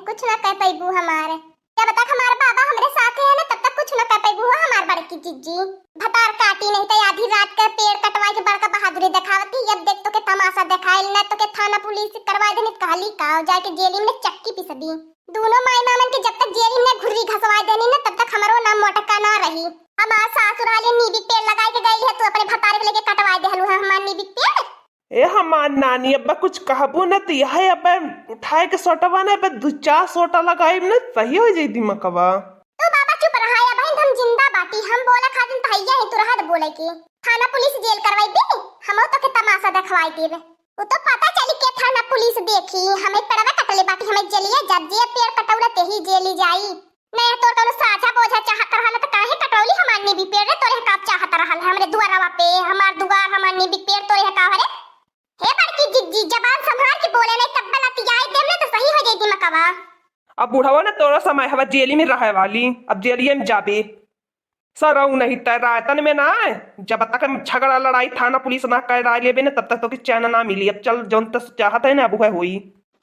कुछ ना कह पैबू हमारे। जब तक हमारे बाबा हमारे साथ है ना तब तक कुछ ना कह पैबू हमार बड़की जीजी। भतार काटी नहीं तो आधी रात के पेड़ कटवाई के बड़का बहादुरी दिखावती। अब देख तो के तमाशा दिखाइल ना तो के थाना पुलिस करवा देनी कहली का जाके जेल में चक्की पिस दी। दोनों माई मामन के जब तक जेल में घुर्री घसवा देनी ना तब तक हमारो नाम मोटका ना रही। हमार सासुर वाले नीबी पेड़ लगाई के गई है तो अपने भतार के लेके कटवा दे हलू है हमार नीबी पेड़। ए हमार नानी अब्बा कुछ कहबो न तो यह अब्बा उठाए के सोटवा न अब्बा 2-4 सोटा लगाई न सही हो जाई दिमकवा। तो बाबा चुप रहा है बहन हम जिंदा बाटी हम बोला खादिन तहैया है तू रहा बोले की थाना पुलिस जेल करवाई दे हम तो के तमाशा दिखवाई देबे। वो तो पता चली के थाना पुलिस देखी हमें पेड़वा कटले बाटी हमें जलिए जब जे पेड़ कटौला ते ही जेली जाई। नहीं तो कोनो साझा बोझा चाहत रहल त काहे कटौली हमार नी भी पेड़ तोरे का चाहत रहल हमरे दुआरवा पे हमार दुआर हमार नी भी पेड़ तोरे का हरे। हे बड़की जिज्जी जबान संभाल के बोले नहीं तब बलतियाई देम ना तो सही हो जाई दिमकवा। अब बुढ़ावा न तोरा समय हवा जेली में रहे वाली अब जेलिए में जाबे सरऊ नहीं तय रायतन में ना जब तक झगड़ा लड़ाई थाना पुलिस ना कर लेबे न तब तक तो के चैन ना मिली। अब चल जौन तक चाहत है ना अब है होई।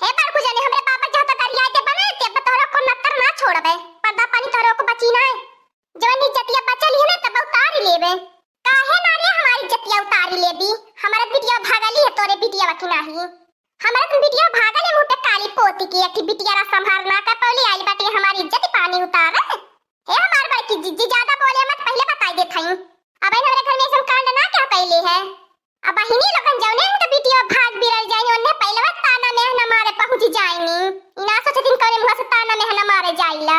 हे बड़कू जाने हमरे पापा जहां तक रियायत बने ते तोरा को नत्तर ना छोड़बे पर्दा पानी तोरा को बची ना जवन इज्जतिया बचल है ना तब उतार लेबे। काहे ना रे हमारी इज्जतिया उतार लेबी हमारा बिटिया भागली है तोरे बिटिया वकी नाही हमारा तुम बिटिया भागले मुंह पे काली पोती की एक बिटिया रा संभाल ना कर पौली आई बाटी हमारी इज्जत पानी उतार। हे हमार बड़की जिज्जी ज्यादा बोले मत पहले बताई दे थई अब हमारे घर में सब कांड ना क्या पहले है। अब बहिनी लोगन जौने उनके बिटिया भाग बिरल जाई ओने पहले ताना में न मारे पहुंच जाईनी इना सोचतिन कौन मुंह से ताना में न मारे जाइला।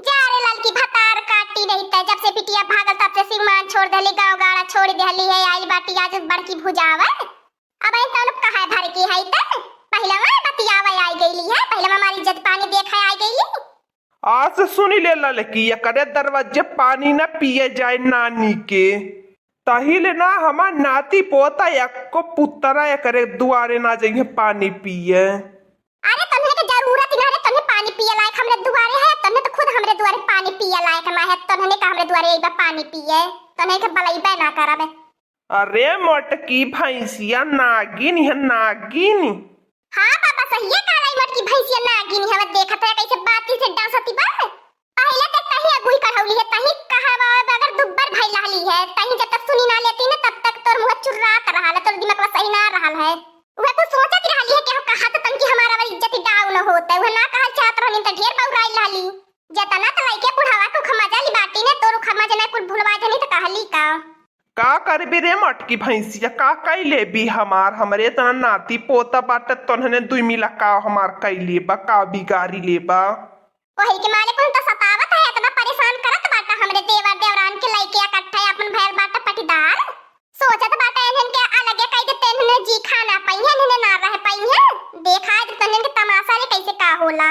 जा रे ललकी भतार काटी नहीं त जब से बिटिया भागल तब से सिरमान छोड़ देली गांव गाड़ा छोड़ देली है आई बाटी आज बड़की भुजावा। अब ऐ तौन कहा भर की है त पहला में बतियावा आई गईली है पहला में हमारी इज्जत पानी देखा आई गईली। आज से सुनी ले लड़की करे दरवाजे पानी न पिए जाए नानी के तहिले ना हमार नाती पोता एको पुतरा करे दुआरे ना जाइए पानी पिए। अरे तुम्हें के जरूरत ना है तुम्हें पानी पिए लायक हमरे दुआरे है तुम्हें तो खुद हमरे दुआरे पानी पिए लायक ना है तुम्हें का हमरे दुआरे एक बार पानी पिए तुम्हें के बलैबे ना करबे। अरे मोटकी भैंसिया नागिन है नागिन। हां बाबा सही है कालाई मटकी भैंसिया नागिन है देखत है कैसे बाती से डांसती बा पहले तक कहीं अगुई करौली है कहीं कहावा अगर दुब्बर भाई लाली है कहीं जब तक सुनी ना लेती ना तब तक तोर मुंह चुर्रात रहा है तोर दिमाग सही ना रहल है। वह कुछ सोचत रहली है कि हम कहा तो तनकी हमारा इज्जत डाउन होता है वह ना कहा चाहत रहनी त ढेर बौराई लाली जतना त लइके बुढ़ावा को खमजा ली बाटी ने तोर खमजा ना कुल भुलवा देनी त कहली का करबे रे मटकी भैंसिया का कैले भी हमार हमरे तना नाती पोता बाट तोहने दुई मिला का हमार कैले बा का बिगाड़ी लेबा। वही के मालिक उन तो सतावत है इतना परेशान करत बाटा हमरे देवर देवरान के लइके इकट्ठे अपन भैर बाटा पटीदार सोचत बाटा इन्हन के अलगे कई दे तेनने जी खाना पइहे इन्हने ना रह पइहे देखा दे तन्ने के तमाशा रे कैसे का होला।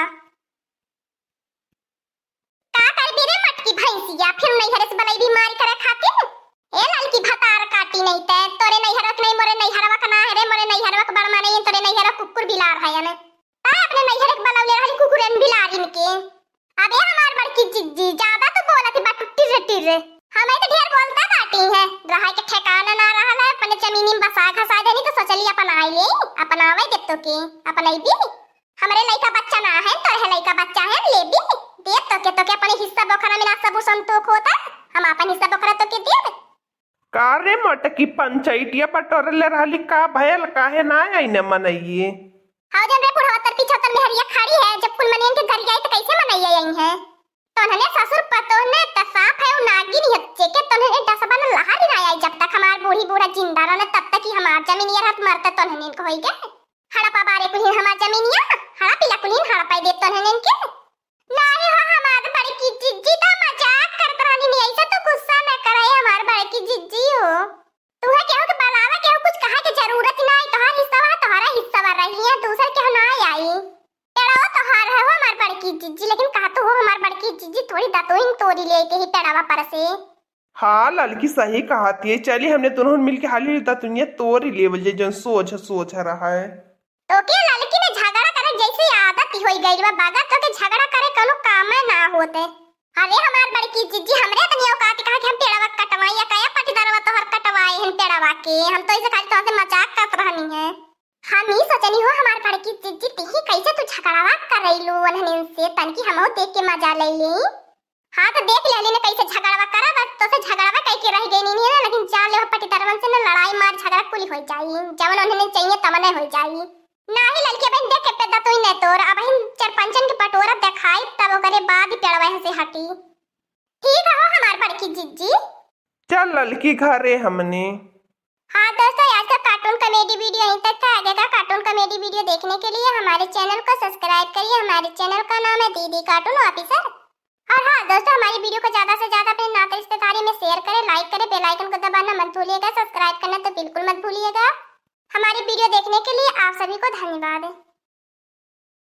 का करबी रे मटकी भैंसिया फिर नहीं हरस बलई बीमारी करे खातिर ए ललकी भतार काटी नहीं ते तोरे नहीं हरक नहीं मोरे नहीं हरवा कना है रे मोरे नहीं हरवा बड़ माने तोरे नहीं हरक कुकुर बिलार है न ता अपने नहीं हरक बलौले रहली कुकुरन बिलार इनके। अबे हमार बड़की जिज्जी ज्यादा तो बोलत बा टिर टिर हमें तो ढेर बोलता बाटी है रहा के ठिकाना ना रहल है अपने जमीन में बसा घसा देनी तो सोचली अपन आई ले अपन आवे दे तो के अपन आई भी हमरे लइका बच्चा ना है तोरे लइका बच्चा है ले भी दे तो के अपने हिस्सा बखरा में ना सब संतोष होता हम अपन हिस्सा बखरा तो के दे कारे मटकी पंचायतिया पटोरले रहली का भयल काहे ना आई न मनइए। हां जब रे बुढ़वा 75 में हरिया खड़ी है जब कुल मनियन के घर गई तो कैसे मनइए आई है तो उन्होंने ससुर पतो ने त साफ है नागिन हच्चे के तो उन्होंने डसबन लहारी ना आई जब तक हमार बूढ़ी बूढ़ा जिंदा रहने तब तक ही हमार जमीन ये रात मरते तो उन्होंने को होई के हड़ा पाबारे कुलीन हमार जमीन या हड़ा पिला कुलीन हड़ा पाई दे तो उन्होंने के नहीं हो हमार बड़की जिज्जी तो मजाक करत रहनी नहीं ऐसा तो गुस्सा न करे हमार बड़की जिज्जी हो तुहे केहू के बलावा केहू कुछ कहा के जरूरत ना है तोहार हिस्सा वा तोहारा हिस्सा वा रही है दूसर केहू ना आई तेरा तोहार है हो हमार बड़की जिज्जी लेकिन कहा तो हो हमार बड़की जिज्जी थोड़ी दातोइन तोड़ी लेके ही पेड़ावा पर से। हाँ लड़की सही कहती है चलिए हमने दोनों मिलके हाली दातुनिया तोड़ी लेवल जे जन सोच रहा है तो के लड़की ने झगड़ा करे जैसे आदत ही होई गई बा बागा तो के झगड़ा करे कोनो काम ना होते। अरे हमार बड़की जिज्जी हमरे तनी औकात कहा कि हम पेड़वा कटवाई या कया पटीदारवा तो हर कटवाई हम पेड़वा के हम तो इसे खाली तो से मजाक करत रहनी है हम ही सोचनी हो हमार बड़की जीजी तिही कैसे तू झगड़ावा कर रही लो अनहन से तनकी हमहु देख के मजा ले ली। हाँ तो देख ले ने कैसे झगड़ावा करा बस तो से झगड़ावा कह के रह गई नहीं ना लेकिन जान ले पटीदारवन से ना लड़ाई मार झगड़ा कुली हो जाई जवन उन्हें चाहिए तमने हो जाई नाही लड़के बहन देख के पेदा तो ही न तोर अब हम सरपंचन के पटोरा दिखाई तब ओकरे बाद ही पेड़वा से हटी। ठीक है हो हमार बड़की जीजी। चल लड़की घरे हमने। हाँ दोस्तों आज का कार्टून कॉमेडी वीडियो यहीं तक था। आगे का कार्टून कॉमेडी वीडियो देखने के लिए हमारे चैनल को सब्सक्राइब करिए। हमारे चैनल का नाम है दीदी कार्टून ऑफिसर। और हाँ दोस्तों हमारी वीडियो को ज्यादा से ज्यादा अपने नाते रिश्तेदारी में शेयर करें, लाइक करें, बेल आइकन को दबाना मत भूलिएगा, सब्सक्राइब करना तो बिल्कुल मत भूलिएगा। हमारी वीडियो देखने के लिए आप सभी को धन्यवाद।